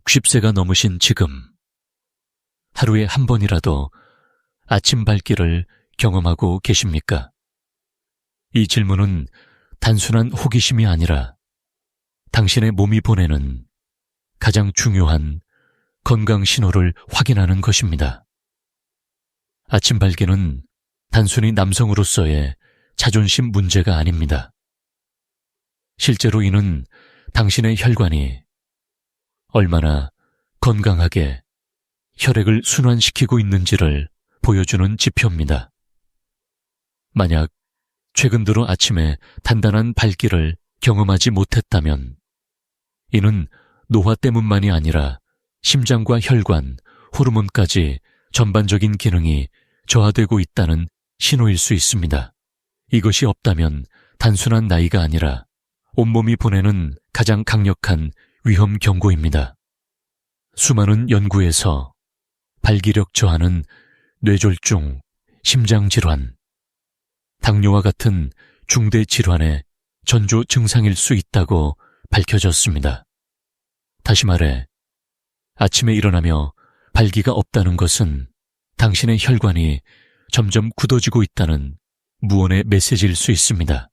60세가 넘으신 지금, 하루에 한 번이라도 아침 발길을 경험하고 계십니까? 이 질문은 단순한 호기심이 아니라 당신의 몸이 보내는 가장 중요한 건강 신호를 확인하는 것입니다. 아침 발기는 단순히 남성으로서의 자존심 문제가 아닙니다. 실제로 이는 당신의 혈관이 얼마나 건강하게 혈액을 순환시키고 있는지를 보여주는 지표입니다. 만약 최근 들어 아침에 단단한 발길을 경험하지 못했다면 이는 노화 때문만이 아니라 심장과 혈관, 호르몬까지 전반적인 기능이 저하되고 있다는 신호일 수 있습니다. 이것이 없다면 단순한 나이가 아니라 온몸이 보내는 가장 강력한 위험 경고입니다. 수많은 연구에서 발기력 저하는 뇌졸중, 심장질환, 당뇨와 같은 중대 질환의 전조 증상일 수 있다고 밝혀졌습니다. 다시 말해, 아침에 일어나며 발기가 없다는 것은 당신의 혈관이 점점 굳어지고 있다는 무언의 메시지일 수 있습니다.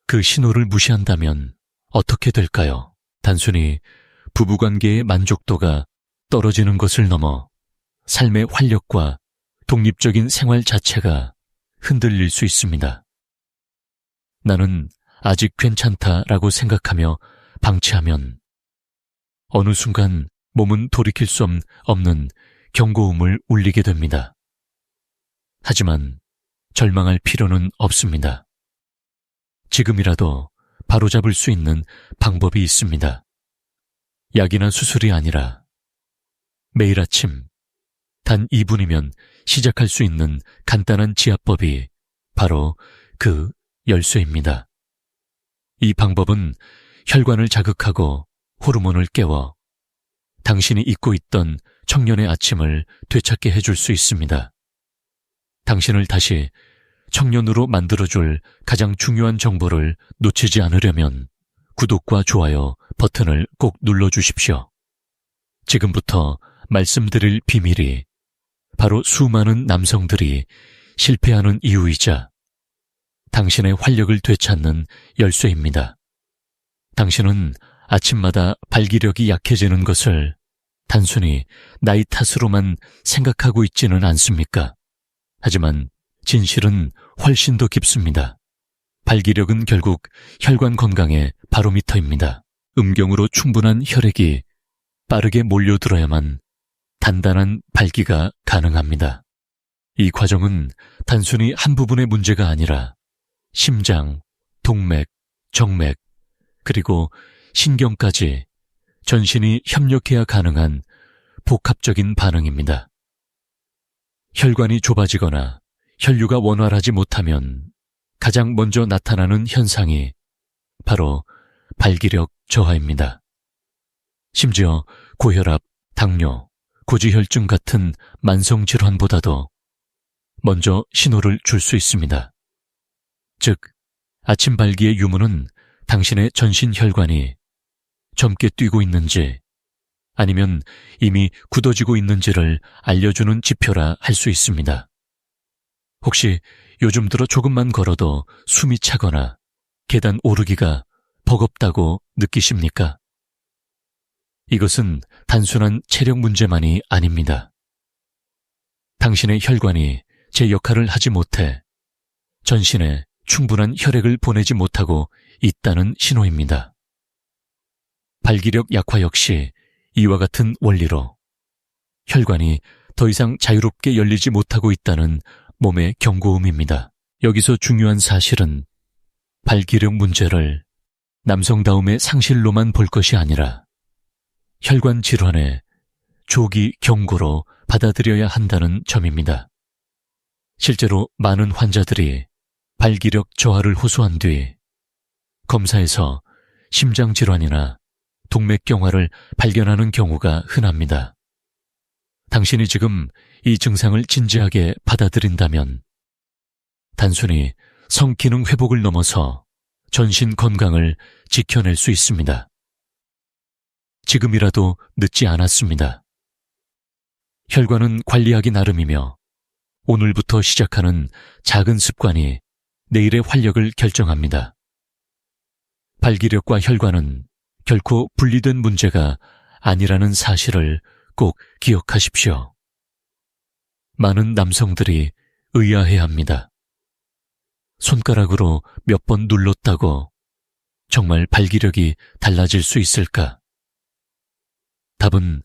그 신호를 무시한다면 어떻게 될까요? 단순히 부부관계의 만족도가 떨어지는 것을 넘어 삶의 활력과 독립적인 생활 자체가 흔들릴 수 있습니다. 나는 아직 괜찮다라고 생각하며 방치하면 어느 순간 몸은 돌이킬 수 없는 경고음을 울리게 됩니다. 하지만 절망할 필요는 없습니다. 지금이라도 바로잡을 수 있는 방법이 있습니다. 약이나 수술이 아니라 매일 아침 단 2분이면 시작할 수 있는 간단한 지압법이 바로 그 열쇠입니다. 이 방법은 혈관을 자극하고 호르몬을 깨워 당신이 잊고 있던 청년의 아침을 되찾게 해줄 수 있습니다. 당신을 다시 청년으로 만들어줄 가장 중요한 정보를 놓치지 않으려면 구독과 좋아요 버튼을 꼭 눌러주십시오. 지금부터 말씀드릴 비밀이 바로 수많은 남성들이 실패하는 이유이자 당신의 활력을 되찾는 열쇠입니다. 당신은 아침마다 발기력이 약해지는 것을 단순히 나이 탓으로만 생각하고 있지는 않습니까? 하지만 진실은 훨씬 더 깊습니다. 발기력은 결국 혈관 건강의 바로미터입니다. 음경으로 충분한 혈액이 빠르게 몰려들어야만 단단한 발기가 가능합니다. 이 과정은 단순히 한 부분의 문제가 아니라 심장, 동맥, 정맥, 그리고 신경까지 전신이 협력해야 가능한 복합적인 반응입니다. 혈관이 좁아지거나 혈류가 원활하지 못하면 가장 먼저 나타나는 현상이 바로 발기력 저하입니다. 심지어 고혈압, 당뇨, 고지혈증 같은 만성질환보다도 먼저 신호를 줄 수 있습니다. 즉, 아침 발기의 유무는 당신의 전신 혈관이 젊게 뛰고 있는지 아니면 이미 굳어지고 있는지를 알려주는 지표라 할 수 있습니다. 혹시 요즘 들어 조금만 걸어도 숨이 차거나 계단 오르기가 버겁다고 느끼십니까? 이것은 단순한 체력 문제만이 아닙니다. 당신의 혈관이 제 역할을 하지 못해 전신에 충분한 혈액을 보내지 못하고 있다는 신호입니다. 발기력 약화 역시 이와 같은 원리로 혈관이 더 이상 자유롭게 열리지 못하고 있다는 몸의 경고음입니다. 여기서 중요한 사실은 발기력 문제를 남성다움의 상실로만 볼 것이 아니라 혈관 질환의 조기 경고로 받아들여야 한다는 점입니다. 실제로 많은 환자들이 발기력 저하를 호소한 뒤 검사에서 심장질환이나 동맥경화를 발견하는 경우가 흔합니다. 당신이 지금 이 증상을 진지하게 받아들인다면 단순히 성기능 회복을 넘어서 전신 건강을 지켜낼 수 있습니다. 지금이라도 늦지 않았습니다. 혈관은 관리하기 나름이며 오늘부터 시작하는 작은 습관이 내일의 활력을 결정합니다. 발기력과 혈관은 결코 분리된 문제가 아니라는 사실을 꼭 기억하십시오. 많은 남성들이 의아해합니다. 손가락으로 몇 번 눌렀다고 정말 발기력이 달라질 수 있을까? 답은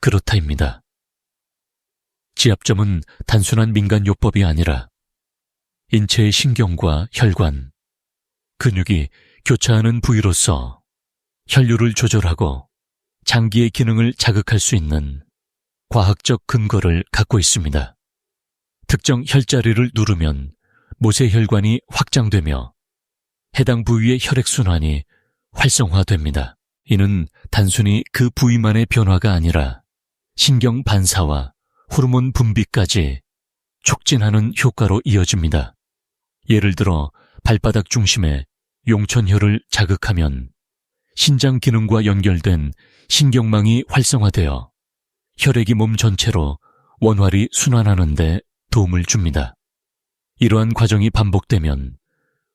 그렇다입니다. 지압점은 단순한 민간요법이 아니라 인체의 신경과 혈관, 근육이 교차하는 부위로서 혈류를 조절하고 장기의 기능을 자극할 수 있는 과학적 근거를 갖고 있습니다. 특정 혈자리를 누르면 모세혈관이 확장되며 해당 부위의 혈액순환이 활성화됩니다. 이는 단순히 그 부위만의 변화가 아니라 신경 반사와 호르몬 분비까지 촉진하는 효과로 이어집니다. 예를 들어 발바닥 중심에 용천혈을 자극하면 신장 기능과 연결된 신경망이 활성화되어 혈액이 몸 전체로 원활히 순환하는 데 도움을 줍니다. 이러한 과정이 반복되면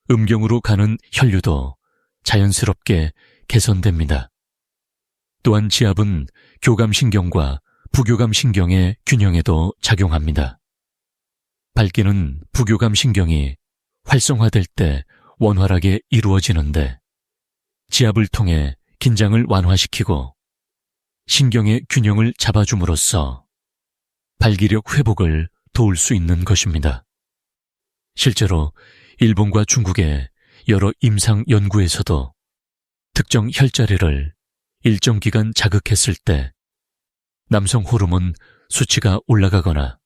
음경으로 가는 혈류도 자연스럽게 개선됩니다. 또한 지압은 교감신경과 부교감신경의 균형에도 작용합니다. 발기는 부교감신경이 활성화될 때 원활하게 이루어지는데 지압을 통해 긴장을 완화시키고 신경의 균형을 잡아줌으로써 발기력 회복을 도울 수 있는 것입니다. 실제로 일본과 중국의 여러 임상 연구에서도 특정 혈자리를 일정 기간 자극했을 때 남성 호르몬 수치가 올라가거나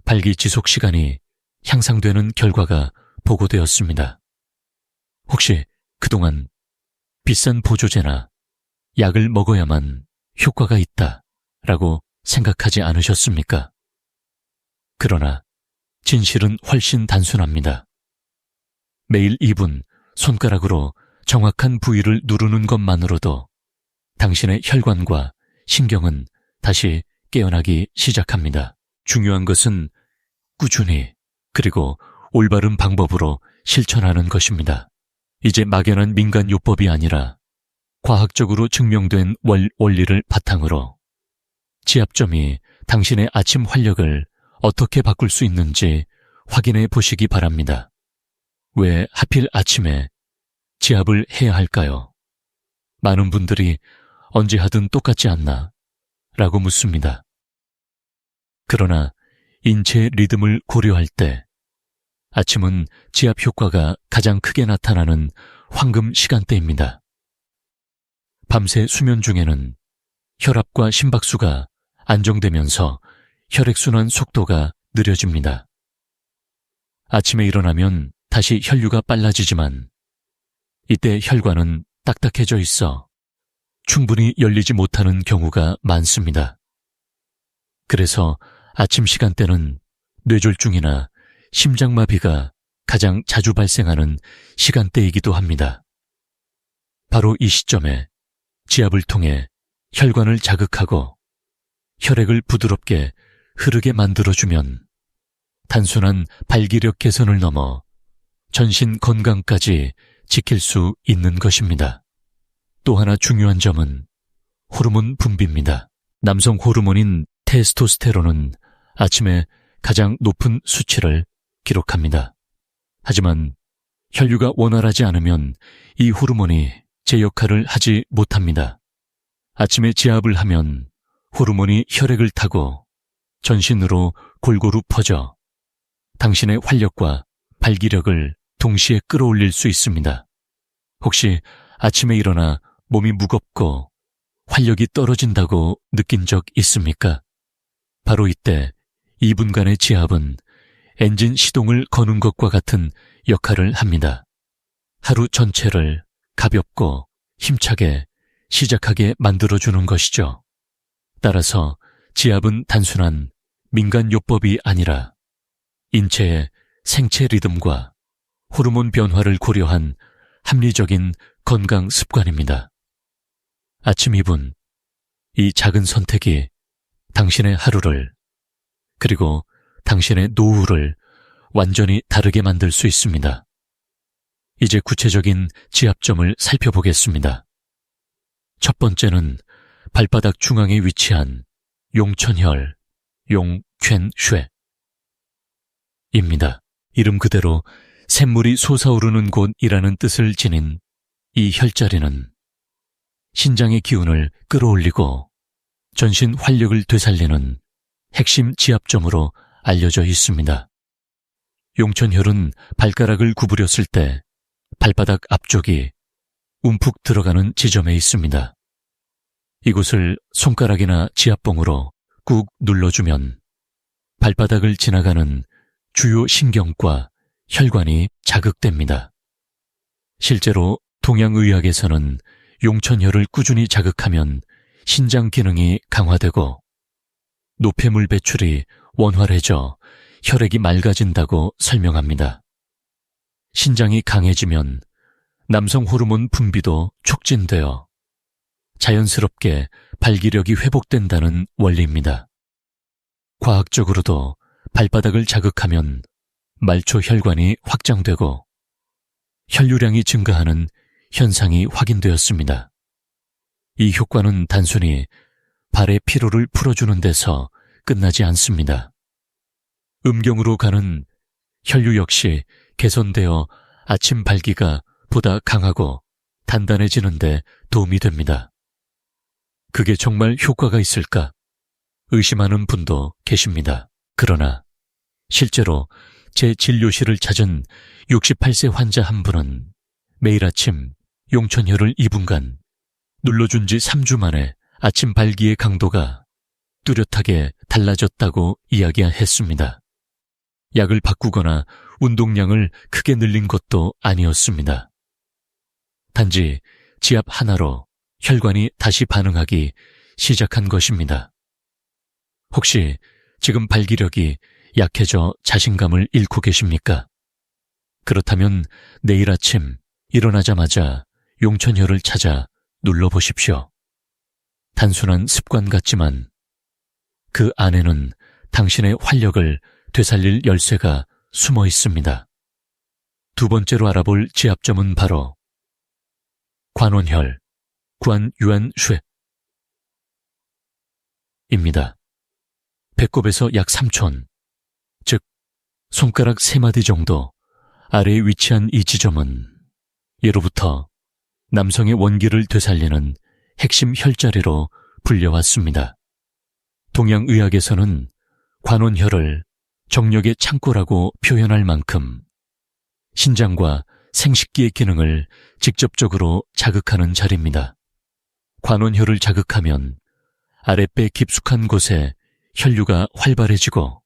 발기 지속 시간이 향상되는 결과가 보고되었습니다. 혹시 그동안 비싼 보조제나 약을 먹어야만 효과가 있다라고 생각하지 않으셨습니까? 그러나 진실은 훨씬 단순합니다. 매일 2분 손가락으로 정확한 부위를 누르는 것만으로도 당신의 혈관과 신경은 다시 깨어나기 시작합니다. 중요한 것은 꾸준히 그리고 올바른 방법으로 실천하는 것입니다. 이제 막연한 민간요법이 아니라 과학적으로 증명된 원리를 바탕으로 지압점이 당신의 아침 활력을 어떻게 바꿀 수 있는지 확인해 보시기 바랍니다. 왜 하필 아침에 지압을 해야 할까요? 많은 분들이 언제 하든 똑같지 않나? 라고 묻습니다. 그러나 인체의 리듬을 고려할 때 아침은 지압 효과가 가장 크게 나타나는 황금 시간대입니다. 밤새 수면 중에는 혈압과 심박수가 안정되면서 혈액순환 속도가 느려집니다. 아침에 일어나면 다시 혈류가 빨라지지만 이때 혈관은 딱딱해져 있어 충분히 열리지 못하는 경우가 많습니다. 그래서 아침 시간대는 뇌졸중이나 심장마비가 가장 자주 발생하는 시간대이기도 합니다. 바로 이 시점에 지압을 통해 혈관을 자극하고 혈액을 부드럽게 흐르게 만들어주면 단순한 발기력 개선을 넘어 전신 건강까지 지킬 수 있는 것입니다. 또 하나 중요한 점은 호르몬 분비입니다. 남성 호르몬인 테스토스테론은 아침에 가장 높은 수치를 기록합니다. 하지만 혈류가 원활하지 않으면 이 호르몬이 제 역할을 하지 못합니다. 아침에 지압을 하면 호르몬이 혈액을 타고 전신으로 골고루 퍼져 당신의 활력과 발기력을 동시에 끌어올릴 수 있습니다. 혹시 아침에 일어나 몸이 무겁고 활력이 떨어진다고 느낀 적 있습니까? 바로 이때 2분간의 지압은 엔진 시동을 거는 것과 같은 역할을 합니다. 하루 전체를 가볍고 힘차게 시작하게 만들어주는 것이죠. 따라서 지압은 단순한 민간요법이 아니라 인체의 생체 리듬과 호르몬 변화를 고려한 합리적인 건강 습관입니다. 아침 2분 이 작은 선택이 당신의 하루를, 그리고 당신의 노후를 완전히 다르게 만들 수 있습니다. 이제 구체적인 지압점을 살펴보겠습니다. 첫 번째는 발바닥 중앙에 위치한 용천혈, 용튠쉐입니다. 이름 그대로 샘물이 솟아오르는 곳이라는 뜻을 지닌 이 혈자리는 신장의 기운을 끌어올리고 전신 활력을 되살리는 핵심 지압점으로 알려져 있습니다. 용천혈은 발가락을 구부렸을 때 발바닥 앞쪽이 움푹 들어가는 지점에 있습니다. 이곳을 손가락이나 지압봉으로 꾹 눌러주면 발바닥을 지나가는 주요 신경과 혈관이 자극됩니다. 실제로 동양의학에서는 용천혈을 꾸준히 자극하면 신장 기능이 강화되고 노폐물 배출이 원활해져 혈액이 맑아진다고 설명합니다. 신장이 강해지면 남성 호르몬 분비도 촉진되어 자연스럽게 발기력이 회복된다는 원리입니다. 과학적으로도 발바닥을 자극하면 말초 혈관이 확장되고 혈류량이 증가하는 현상이 확인되었습니다. 이 효과는 단순히 발의 피로를 풀어주는 데서 끝나지 않습니다. 음경으로 가는 혈류 역시 개선되어 아침 발기가 보다 강하고 단단해지는 데 도움이 됩니다. 그게 정말 효과가 있을까 의심하는 분도 계십니다. 그러나 실제로 제 진료실을 찾은 68세 환자 한 분은 매일 아침 용천혈을 2분간 눌러준 지 3주 만에 아침 발기의 강도가 뚜렷하게 달라졌다고 이야기했습니다. 약을 바꾸거나 운동량을 크게 늘린 것도 아니었습니다. 단지 지압 하나로 혈관이 다시 반응하기 시작한 것입니다. 혹시 지금 발기력이 약해져 자신감을 잃고 계십니까? 그렇다면 내일 아침 일어나자마자 용천혈을 찾아 눌러보십시오. 단순한 습관 같지만 그 안에는 당신의 활력을 되살릴 열쇠가 숨어 있습니다. 두 번째로 알아볼 지압점은 바로 관원혈, 관유안쉐입니다. 배꼽에서 약 3촌, 즉 손가락 3마디 정도 아래에 위치한 이 지점은 예로부터 남성의 원기를 되살리는 핵심 혈자리로 불려왔습니다. 동양의학에서는 관원혈을 정력의 창고라고 표현할 만큼 신장과 생식기의 기능을 직접적으로 자극하는 자리입니다. 관원혈을 자극하면 아랫배 깊숙한 곳에 혈류가 활발해지고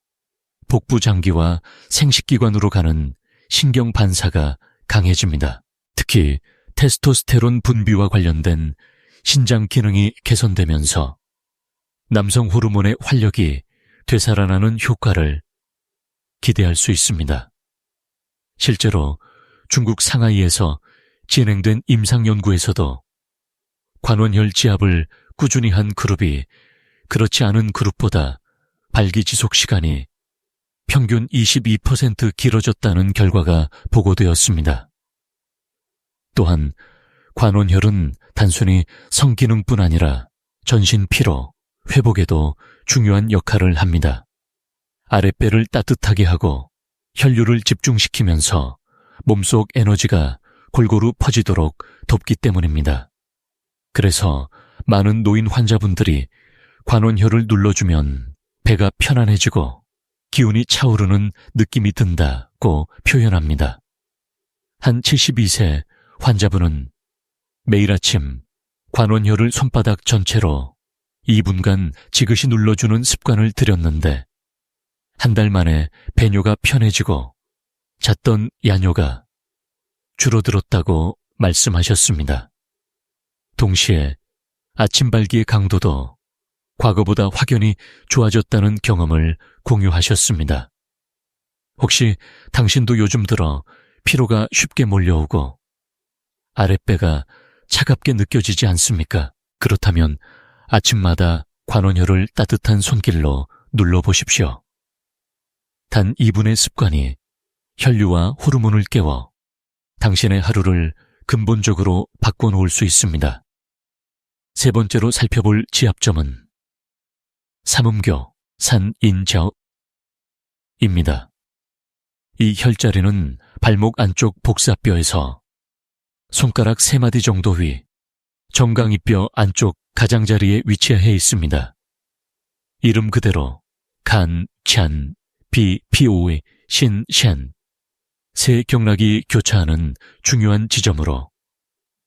복부 장기와 생식기관으로 가는 신경 반사가 강해집니다. 특히 테스토스테론 분비와 관련된 신장 기능이 개선되면서 남성 호르몬의 활력이 되살아나는 효과를 기대할 수 있습니다. 실제로 중국 상하이에서 진행된 임상연구에서도 관원혈 지압을 꾸준히 한 그룹이 그렇지 않은 그룹보다 발기 지속 시간이 평균 22% 길어졌다는 결과가 보고되었습니다. 또한 관원혈은 단순히 성기능뿐 아니라 전신 피로, 회복에도 중요한 역할을 합니다. 아랫배를 따뜻하게 하고 혈류를 집중시키면서 몸속 에너지가 골고루 퍼지도록 돕기 때문입니다. 그래서 많은 노인 환자분들이 관원혈을 눌러주면 배가 편안해지고 기운이 차오르는 느낌이 든다고 표현합니다. 한 72세 환자분은 매일 아침 관원혈을 손바닥 전체로 2분간 지그시 눌러주는 습관을 들였는데 한 달 만에 배뇨가 편해지고 잤던 야뇨가 줄어들었다고 말씀하셨습니다. 동시에 아침 발기의 강도도 과거보다 확연히 좋아졌다는 경험을 공유하셨습니다. 혹시 당신도 요즘 들어 피로가 쉽게 몰려오고 아랫배가 차갑게 느껴지지 않습니까? 그렇다면 아침마다 관원혈을 따뜻한 손길로 눌러보십시오. 단 2분의 습관이 혈류와 호르몬을 깨워 당신의 하루를 근본적으로 바꿔놓을 수 있습니다. 세 번째로 살펴볼 지압점은 삼음교, 산인저입니다. 이 혈자리는 발목 안쪽 복사뼈에서 손가락 3마디 정도 위 정강이뼈 안쪽 가장자리에 위치해 있습니다. 이름 그대로 간, 찬, 비, 피오의 신, 셴 세 경락이 교차하는 중요한 지점으로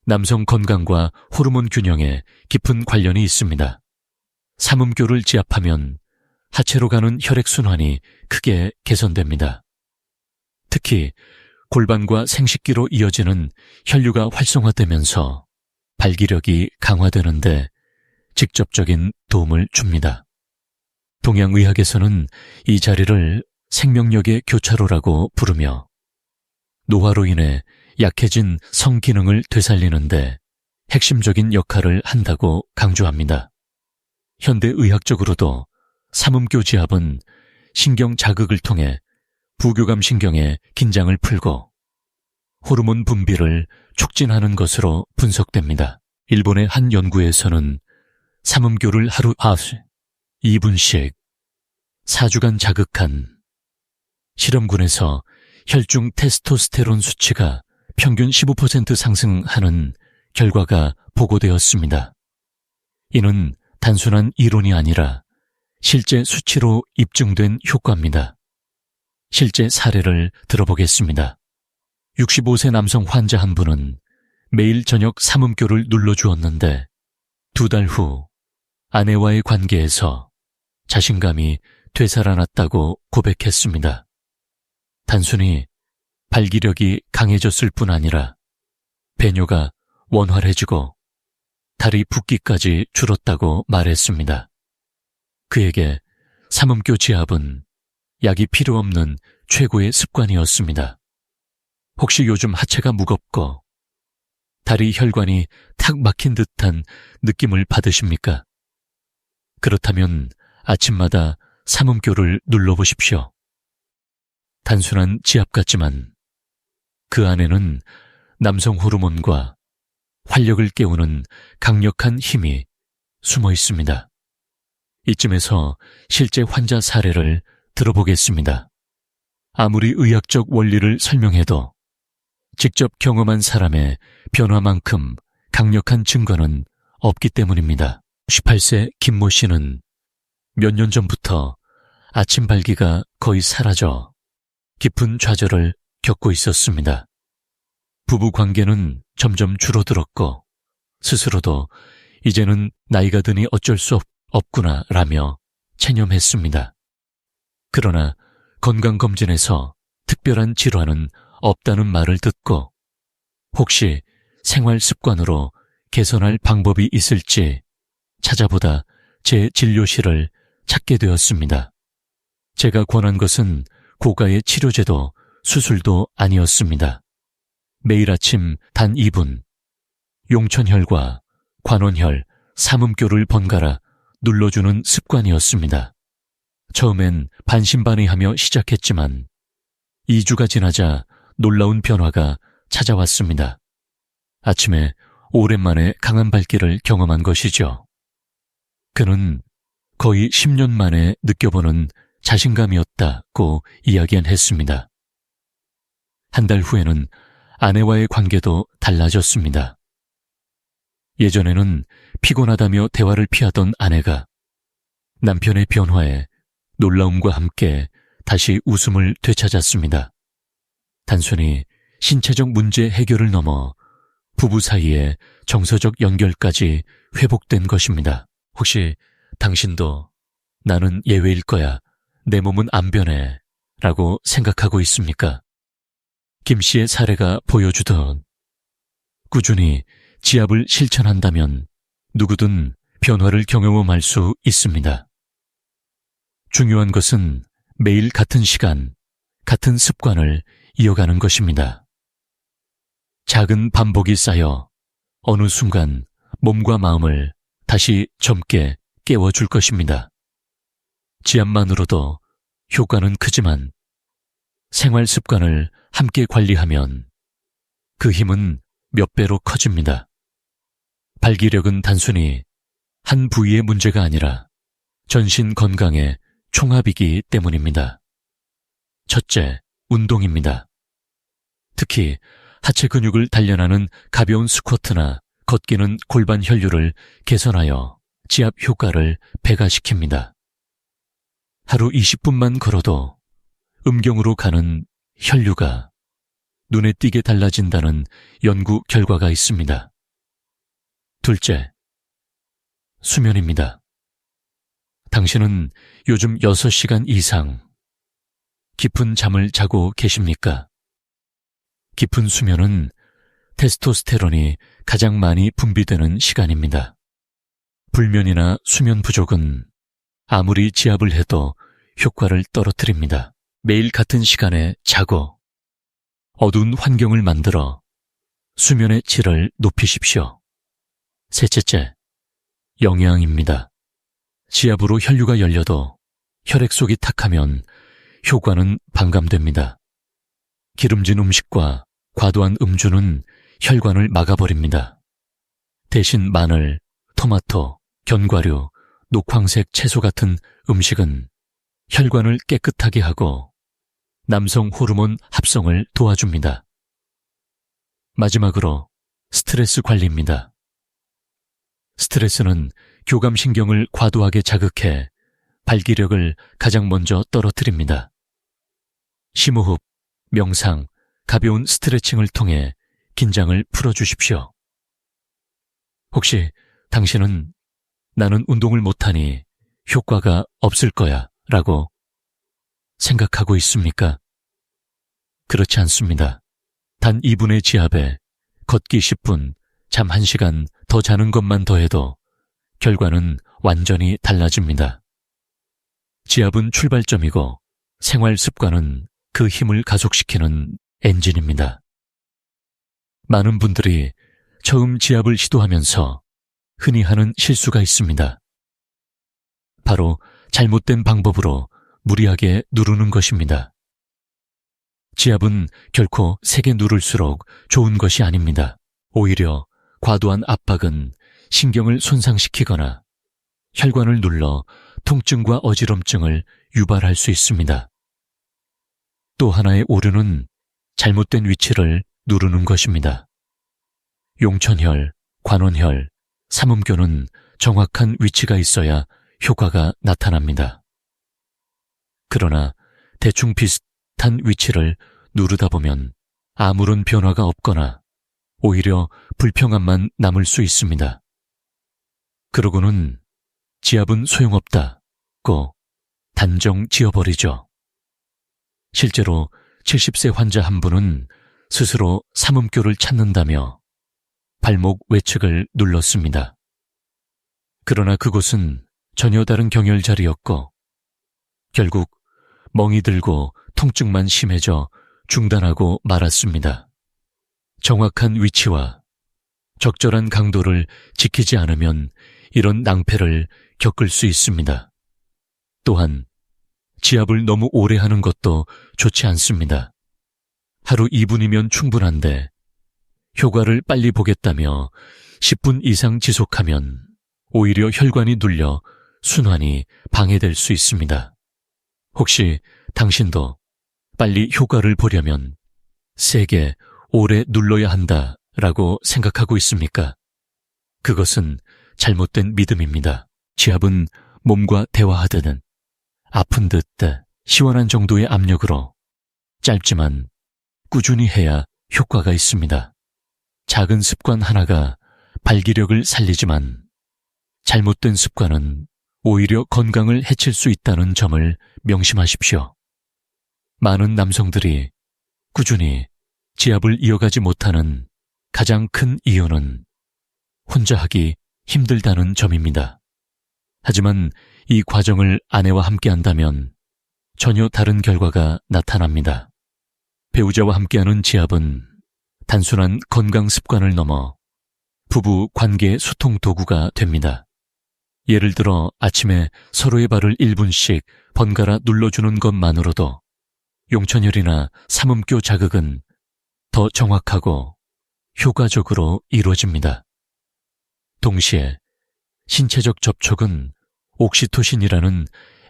남성 건강과 호르몬 균형에 깊은 관련이 있습니다. 삼음교를 지압하면 하체로 가는 혈액순환이 크게 개선됩니다. 특히 골반과 생식기로 이어지는 혈류가 활성화되면서 발기력이 강화되는데 직접적인 도움을 줍니다. 동양의학에서는 이 자리를 생명력의 교차로라고 부르며 노화로 인해 약해진 성기능을 되살리는데 핵심적인 역할을 한다고 강조합니다. 현대의학적으로도 삼음교 지압은 신경 자극을 통해 부교감 신경의 긴장을 풀고 호르몬 분비를 촉진하는 것으로 분석됩니다. 일본의 한 연구에서는 삼음교를 하루 2분씩 4주간 자극한 실험군에서 혈중 테스토스테론 수치가 평균 15% 상승하는 결과가 보고되었습니다. 이는 단순한 이론이 아니라 실제 수치로 입증된 효과입니다. 실제 사례를 들어보겠습니다. 65세 남성 환자 한 분은 매일 저녁 삼음교를 눌러주었는데 2달 후 아내와의 관계에서 자신감이 되살아났다고 고백했습니다. 단순히 발기력이 강해졌을 뿐 아니라 배뇨가 원활해지고 다리 붓기까지 줄었다고 말했습니다. 그에게 삼음교 지압은 약이 필요 없는 최고의 습관이었습니다. 혹시 요즘 하체가 무겁고 다리 혈관이 탁 막힌 듯한 느낌을 받으십니까? 그렇다면 아침마다 삼음교를 눌러보십시오. 단순한 지압 같지만 그 안에는 남성 호르몬과 활력을 깨우는 강력한 힘이 숨어 있습니다. 이쯤에서 실제 환자 사례를 들어보겠습니다. 아무리 의학적 원리를 설명해도 직접 경험한 사람의 변화만큼 강력한 증거는 없기 때문입니다. 18세 김모 씨는 몇 년 전부터 아침 발기가 거의 사라져 깊은 좌절을 겪고 있었습니다. 부부 관계는 점점 줄어들었고 스스로도 이제는 나이가 드니 어쩔 수 없구나 라며 체념했습니다. 그러나 건강검진에서 특별한 질환은 없다는 말을 듣고 혹시 생활 습관으로 개선할 방법이 있을지 찾아보다 제 진료실을 찾게 되었습니다. 제가 권한 것은 고가의 치료제도, 수술도 아니었습니다. 매일 아침 단 2분, 용천혈과 관원혈, 삼음교를 번갈아 눌러주는 습관이었습니다. 처음엔 반신반의하며 시작했지만 2주가 지나자 놀라운 변화가 찾아왔습니다. 아침에 오랜만에 강한 발기를 경험한 것이죠. 그는 거의 10년 만에 느껴보는 자신감이었다고 이야기했습니다. 한 달 후에는 아내와의 관계도 달라졌습니다. 예전에는 피곤하다며 대화를 피하던 아내가 남편의 변화에 놀라움과 함께 다시 웃음을 되찾았습니다. 단순히 신체적 문제 해결을 넘어 부부 사이의 정서적 연결까지 회복된 것입니다. 혹시 당신도 나는 예외일 거야, 내 몸은 안 변해 라고 생각하고 있습니까? 김 씨의 사례가 보여주듯 꾸준히 지압을 실천한다면 누구든 변화를 경험할 수 있습니다. 중요한 것은 매일 같은 시간, 같은 습관을 이어가는 것입니다. 작은 반복이 쌓여 어느 순간 몸과 마음을 다시 젊게 깨워줄 것입니다. 지압만으로도 효과는 크지만 생활 습관을 함께 관리하면 그 힘은 몇 배로 커집니다. 발기력은 단순히 한 부위의 문제가 아니라 전신 건강의 총합이기 때문입니다. 첫째, 운동입니다. 특히 하체 근육을 단련하는 가벼운 스쿼트나 걷기는 골반 혈류를 개선하여 지압 효과를 배가시킵니다. 하루 20분만 걸어도 음경으로 가는 혈류가 눈에 띄게 달라진다는 연구 결과가 있습니다. 둘째, 수면입니다. 당신은 요즘 6시간 이상 깊은 잠을 자고 계십니까? 깊은 수면은 테스토스테론이 가장 많이 분비되는 시간입니다. 불면이나 수면 부족은 아무리 지압을 해도 효과를 떨어뜨립니다. 매일 같은 시간에 자고 어두운 환경을 만들어 수면의 질을 높이십시오. 셋째째, 영양입니다. 지압으로 혈류가 열려도 혈액 속이 탁하면 효과는 반감됩니다. 기름진 음식과 과도한 음주는 혈관을 막아버립니다. 대신 마늘, 토마토, 견과류, 녹황색 채소 같은 음식은 혈관을 깨끗하게 하고 남성 호르몬 합성을 도와줍니다. 마지막으로 스트레스 관리입니다. 스트레스는 교감신경을 과도하게 자극해 발기력을 가장 먼저 떨어뜨립니다. 심호흡, 명상, 가벼운 스트레칭을 통해 긴장을 풀어주십시오. 혹시 당신은 나는 운동을 못하니 효과가 없을 거야 라고 생각하고 있습니까? 그렇지 않습니다. 단 2분의 지압에 걷기 10분, 잠 1시간 더 자는 것만 더해도 결과는 완전히 달라집니다. 지압은 출발점이고 생활 습관은 그 힘을 가속시키는 엔진입니다. 많은 분들이 처음 지압을 시도하면서 흔히 하는 실수가 있습니다. 바로 잘못된 방법으로 무리하게 누르는 것입니다. 지압은 결코 세게 누를수록 좋은 것이 아닙니다. 오히려 과도한 압박은 신경을 손상시키거나 혈관을 눌러 통증과 어지럼증을 유발할 수 있습니다. 또 하나의 오류는 잘못된 위치를 누르는 것입니다. 용천혈, 관원혈, 삼음교는 정확한 위치가 있어야 효과가 나타납니다. 그러나 대충 비슷한 위치를 누르다 보면 아무런 변화가 없거나 오히려 불평함만 남을 수 있습니다. 그러고는 지압은 소용없다고 단정 지어버리죠. 실제로 70세 환자 한 분은 스스로 삼음교를 찾는다며 발목 외측을 눌렀습니다. 그러나 그곳은 전혀 다른 경혈 자리였고 결국 멍이 들고 통증만 심해져 중단하고 말았습니다. 정확한 위치와 적절한 강도를 지키지 않으면 이런 낭패를 겪을 수 있습니다. 또한 지압을 너무 오래 하는 것도 좋지 않습니다. 하루 2분이면 충분한데 효과를 빨리 보겠다며 10분 이상 지속하면 오히려 혈관이 눌려 순환이 방해될 수 있습니다. 혹시 당신도 빨리 효과를 보려면 세게 오래 눌러야 한다라고 생각하고 있습니까? 그것은 잘못된 믿음입니다. 지압은 몸과 대화하듯 아픈 듯 시원한 정도의 압력으로 짧지만 꾸준히 해야 효과가 있습니다. 작은 습관 하나가 발기력을 살리지만 잘못된 습관은 오히려 건강을 해칠 수 있다는 점을 명심하십시오. 많은 남성들이 꾸준히 지압을 이어가지 못하는 가장 큰 이유는 혼자 하기 힘들다는 점입니다. 하지만 이 과정을 아내와 함께 한다면 전혀 다른 결과가 나타납니다. 배우자와 함께하는 지압은 단순한 건강 습관을 넘어 부부 관계 소통 도구가 됩니다. 예를 들어 아침에 서로의 발을 1분씩 번갈아 눌러주는 것만으로도 용천혈이나 삼음교 자극은 더 정확하고 효과적으로 이루어집니다. 동시에 신체적 접촉은 옥시토신이라는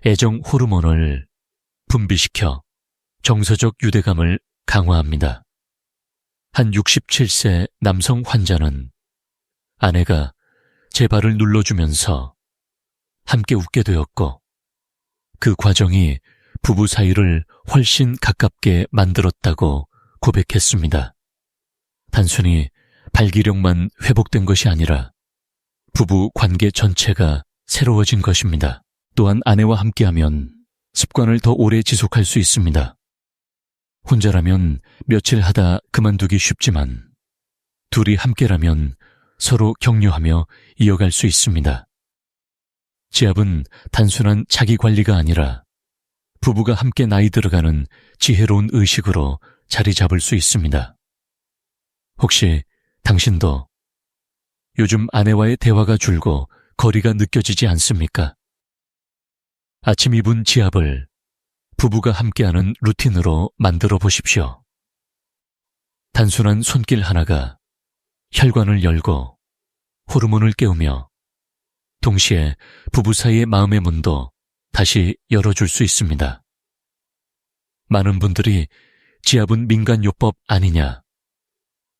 애정 호르몬을 분비시켜 정서적 유대감을 강화합니다. 한 67세 남성 환자는 아내가 제 발을 눌러주면서 함께 웃게 되었고 그 과정이 부부 사이를 훨씬 가깝게 만들었다고 고백했습니다. 단순히 발기력만 회복된 것이 아니라 부부 관계 전체가 새로워진 것입니다. 또한 아내와 함께하면 습관을 더 오래 지속할 수 있습니다. 혼자라면 며칠 하다 그만두기 쉽지만 둘이 함께라면 서로 격려하며 이어갈 수 있습니다. 지압은 단순한 자기 관리가 아니라 부부가 함께 나이 들어가는 지혜로운 의식으로 자리 잡을 수 있습니다. 혹시 당신도 요즘 아내와의 대화가 줄고 거리가 느껴지지 않습니까? 아침 2분 지압을 부부가 함께하는 루틴으로 만들어 보십시오. 단순한 손길 하나가 혈관을 열고 호르몬을 깨우며 동시에 부부 사이의 마음의 문도 다시 열어줄 수 있습니다. 많은 분들이 지압은 민간요법 아니냐,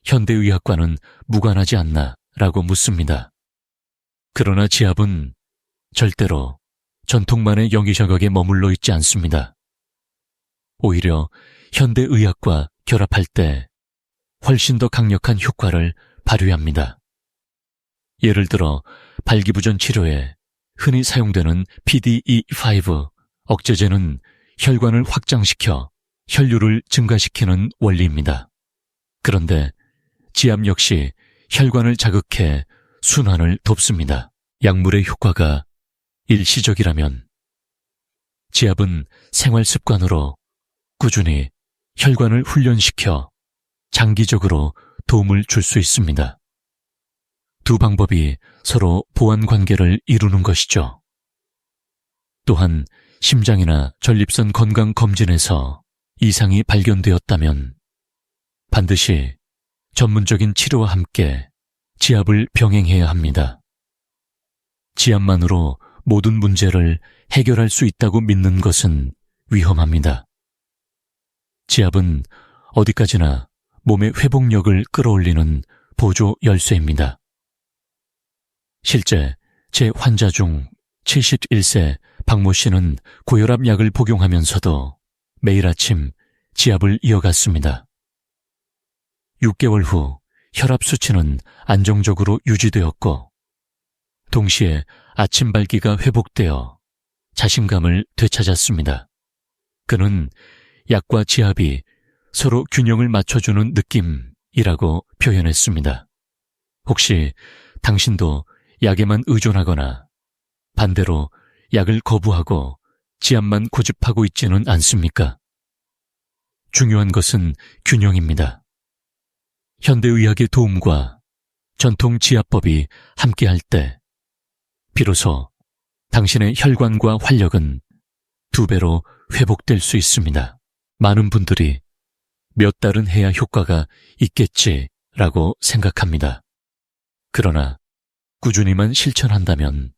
현대의학과는 무관하지 않나 라고 묻습니다. 그러나 지압은 절대로 전통만의 영의학에 머물러 있지 않습니다. 오히려 현대의학과 결합할 때 훨씬 더 강력한 효과를 발휘합니다. 예를 들어 발기부전 치료에 흔히 사용되는 PDE5 억제제는 혈관을 확장시켜 혈류를 증가시키는 원리입니다. 그런데 지압 역시 혈관을 자극해 순환을 돕습니다. 약물의 효과가 일시적이라면 지압은 생활 습관으로 꾸준히 혈관을 훈련시켜 장기적으로 도움을 줄 수 있습니다. 두 방법이 서로 보완 관계를 이루는 것이죠. 또한 심장이나 전립선 건강 검진에서 이상이 발견되었다면 반드시 전문적인 치료와 함께 지압을 병행해야 합니다. 지압만으로 모든 문제를 해결할 수 있다고 믿는 것은 위험합니다. 지압은 어디까지나 몸의 회복력을 끌어올리는 보조 열쇠입니다. 실제 제 환자 중 71세 박모 씨는 고혈압 약을 복용하면서도 매일 아침 지압을 이어갔습니다. 6개월 후 혈압 수치는 안정적으로 유지되었고 동시에 아침 발기가 회복되어 자신감을 되찾았습니다. 그는 약과 지압이 서로 균형을 맞춰주는 느낌이라고 표현했습니다. 혹시 당신도 약에만 의존하거나 반대로 약을 거부하고 지압만 고집하고 있지는 않습니까? 중요한 것은 균형입니다. 현대의학의 도움과 전통 지압법이 함께할 때 비로소 당신의 혈관과 활력은 2배로 회복될 수 있습니다. 많은 분들이 몇 달은 해야 효과가 있겠지라고 생각합니다. 그러나 꾸준히만 실천한다면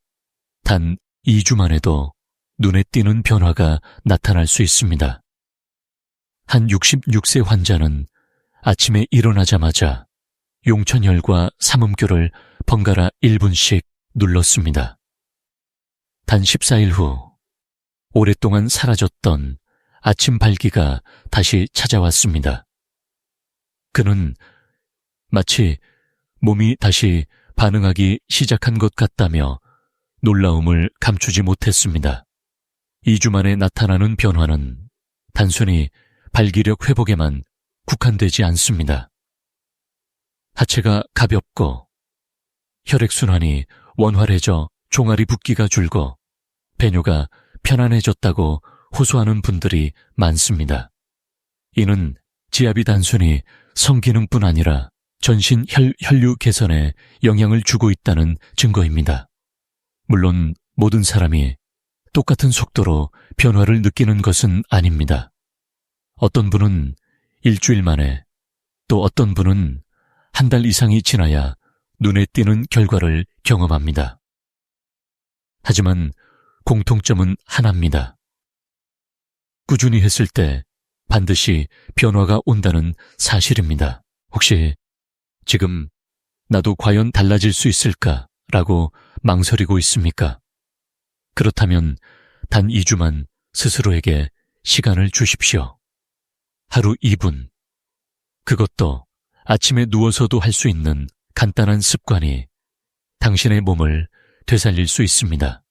단 2주 만에도 눈에 띄는 변화가 나타날 수 있습니다. 한 66세 환자는 아침에 일어나자마자 용천혈과 삼음교를 번갈아 1분씩 눌렀습니다. 단 14일 후 오랫동안 사라졌던 아침 발기가 다시 찾아왔습니다. 그는 마치 몸이 다시 반응하기 시작한 것 같다며 놀라움을 감추지 못했습니다. 2주 만에 나타나는 변화는 단순히 발기력 회복에만 국한되지 않습니다. 하체가 가볍고 혈액순환이 원활해져 종아리 붓기가 줄고 배뇨가 편안해졌다고 호소하는 분들이 많습니다. 이는 지압이 단순히 성기능뿐 아니라 전신 혈류 개선에 영향을 주고 있다는 증거입니다. 물론 모든 사람이 똑같은 속도로 변화를 느끼는 것은 아닙니다. 어떤 분은 일주일 만에, 또 어떤 분은 한 달 이상이 지나야 눈에 띄는 결과를 경험합니다. 하지만 공통점은 하나입니다. 꾸준히 했을 때 반드시 변화가 온다는 사실입니다. 혹시 지금 나도 과연 달라질 수 있을까라고 망설이고 있습니까? 그렇다면 단 2주만 스스로에게 시간을 주십시오. 하루 2분. 그것도 아침에 누워서도 할 수 있는 간단한 습관이 당신의 몸을 되살릴 수 있습니다.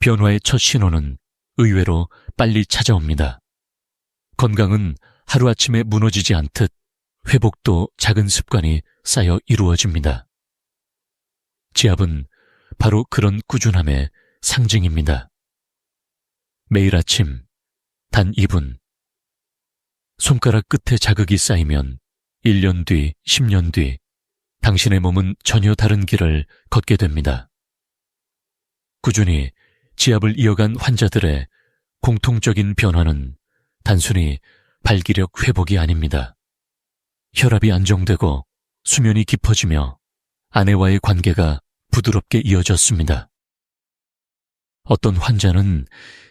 변화의 첫 신호는 의외로 빨리 찾아옵니다. 건강은 하루아침에 무너지지 않듯 회복도 작은 습관이 쌓여 이루어집니다. 지압은 바로 그런 꾸준함의 상징입니다. 매일 아침 단 2분. 손가락 끝에 자극이 쌓이면 1년 뒤, 10년 뒤 당신의 몸은 전혀 다른 길을 걷게 됩니다. 꾸준히 지압을 이어간 환자들의 공통적인 변화는 단순히 발기력 회복이 아닙니다. 혈압이 안정되고 수면이 깊어지며 아내와의 관계가 부드럽게 이어졌습니다. 어떤 환자는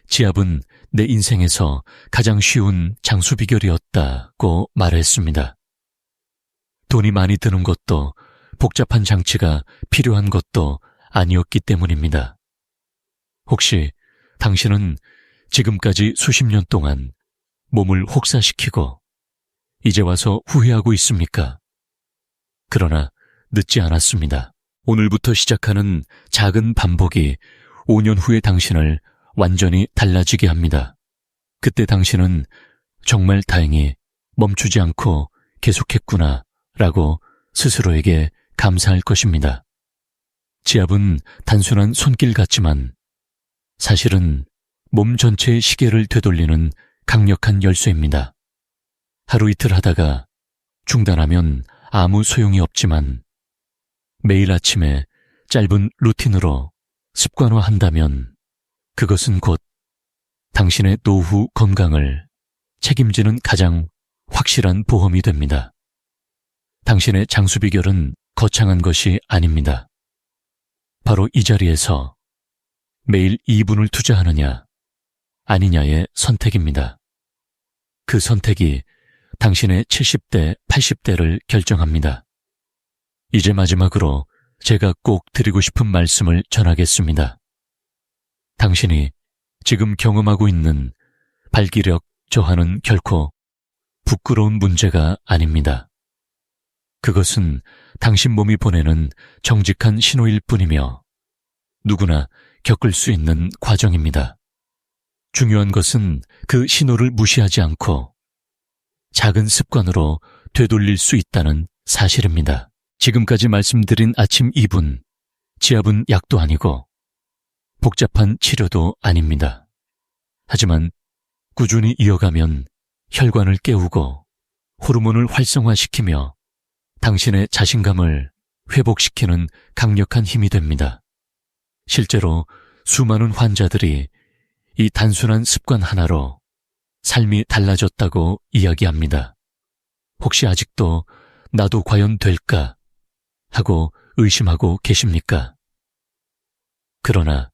지압은 내 인생에서 가장 쉬운 장수 비결이었다고 말했습니다. 돈이 많이 드는 것도 복잡한 장치가 필요한 것도 아니었기 때문입니다. 혹시 당신은 지금까지 수십 년 동안 몸을 혹사시키고 이제 와서 후회하고 있습니까? 그러나 늦지 않았습니다. 오늘부터 시작하는 작은 반복이 5년 후의 당신을 완전히 달라지게 합니다. 그때 당신은 정말 다행히 멈추지 않고 계속했구나 라고 스스로에게 감사할 것입니다. 지압은 단순한 손길 같지만 사실은 몸 전체의 시계를 되돌리는 강력한 열쇠입니다. 하루 이틀 하다가 중단하면 아무 소용이 없지만 매일 아침에 짧은 루틴으로 습관화한다면 그것은 곧 당신의 노후 건강을 책임지는 가장 확실한 보험이 됩니다. 당신의 장수 비결은 거창한 것이 아닙니다. 바로 이 자리에서 매일 2분을 투자하느냐, 아니냐의 선택입니다. 그 선택이 당신의 70대, 80대를 결정합니다. 이제 마지막으로 제가 꼭 드리고 싶은 말씀을 전하겠습니다. 당신이 지금 경험하고 있는 발기력 저하는 결코 부끄러운 문제가 아닙니다. 그것은 당신 몸이 보내는 정직한 신호일 뿐이며 누구나 겪을 수 있는 과정입니다. 중요한 것은 그 신호를 무시하지 않고 작은 습관으로 되돌릴 수 있다는 사실입니다. 지금까지 말씀드린 아침 2분, 지압은 약도 아니고 복잡한 치료도 아닙니다. 하지만 꾸준히 이어가면 혈관을 깨우고 호르몬을 활성화시키며 당신의 자신감을 회복시키는 강력한 힘이 됩니다. 실제로 수많은 환자들이 이 단순한 습관 하나로 삶이 달라졌다고 이야기합니다. 혹시 아직도 나도 과연 될까 하고 의심하고 계십니까? 그러나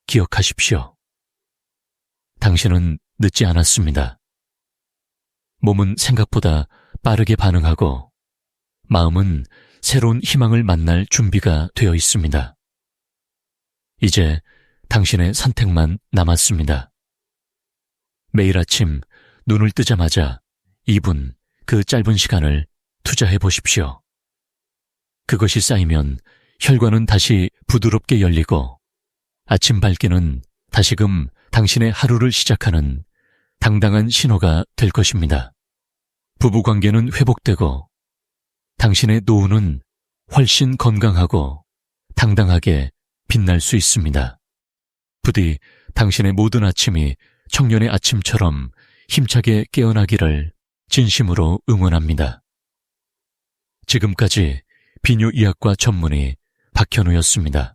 기억하십시오. 당신은 늦지 않았습니다. 몸은 생각보다 빠르게 반응하고 마음은 새로운 희망을 만날 준비가 되어 있습니다. 이제 당신의 선택만 남았습니다. 매일 아침 눈을 뜨자마자 2분 그 짧은 시간을 투자해 보십시오. 그것이 쌓이면 혈관은 다시 부드럽게 열리고 아침 밝기는 다시금 당신의 하루를 시작하는 당당한 신호가 될 것입니다. 부부관계는 회복되고 당신의 노후는 훨씬 건강하고 당당하게 빛날 수 있습니다. 부디 당신의 모든 아침이 청년의 아침처럼 힘차게 깨어나기를 진심으로 응원합니다. 지금까지 비뇨의학과 전문의 박현우였습니다.